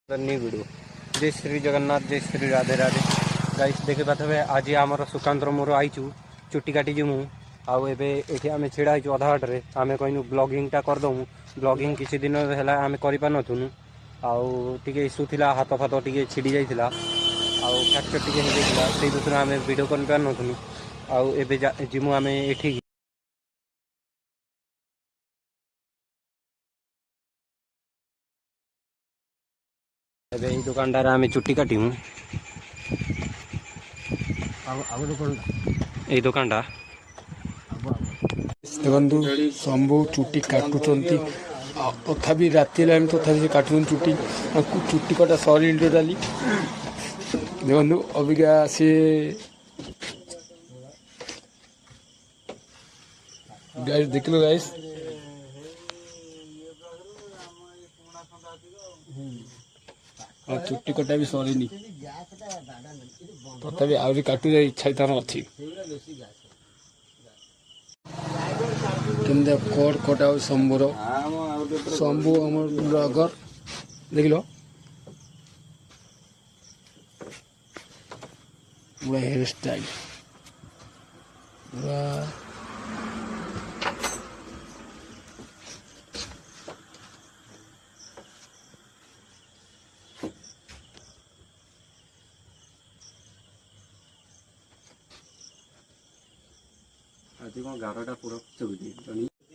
New video. जय श्री जगन्नाथ, जय Shri Radhe Radhe. Guys देखे पाथे आज आमर सुकांतर मोर आईचु चुट्टी काटी जिमु आउ एबे एठी आमे छिड़ा आइचु अधा बाटरे आमे कहनु ब्लॉगिंगटा करदमु। ब्लॉगिंग किछि दिन हैला आमे करि पानथुनु आउ टिके इशू थिला हाथ फाथ टिके छिड़ी जाइथिला आउ फ्रैक्चर टिके हो जाइथिला सेई दुसरा आमे वीडियो कर पानथुनु आउ एबे जिमु आमे एठी एबे ई दुकानदार आमे चुट्टी काटिमु এই দোকানটা ଦେଖନ୍ତୁ ସବୁ ଚୁଟି କାଟୁଛନ୍ତି ତଥାପି ରାତି ହେଲାଣି ତଥାପି ସେ କାଟୁଛନ୍ତି ଚୁଟି ଚୁଟି କଟା ସରିନି ଟୋଟାଲି। ଦେଖନ୍ତୁ ଅବିକା ସିଏ ଗାଇସ୍ ଦେଖିଲ ଗାଇସ୍ ଚୁଟି କଟା ବି ସରିନି ତଥାପି ଆହୁରି କାଟିବା ଇଚ୍ଛା ତାର ଅଛି। କେମିତି କଟ୍ କଟା ହଉଛି ଶମ୍ଭୁର ଶମ୍ଭୁ ଆମର ବ୍ଲଗର ଦେଖିଲ ପୁରା ହେୟାର ଷ୍ଟାଇଲ ପୁରା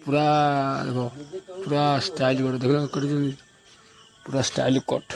पूरा देखो पूरा स्टाइल कर देख पूरा स्टाइल कट।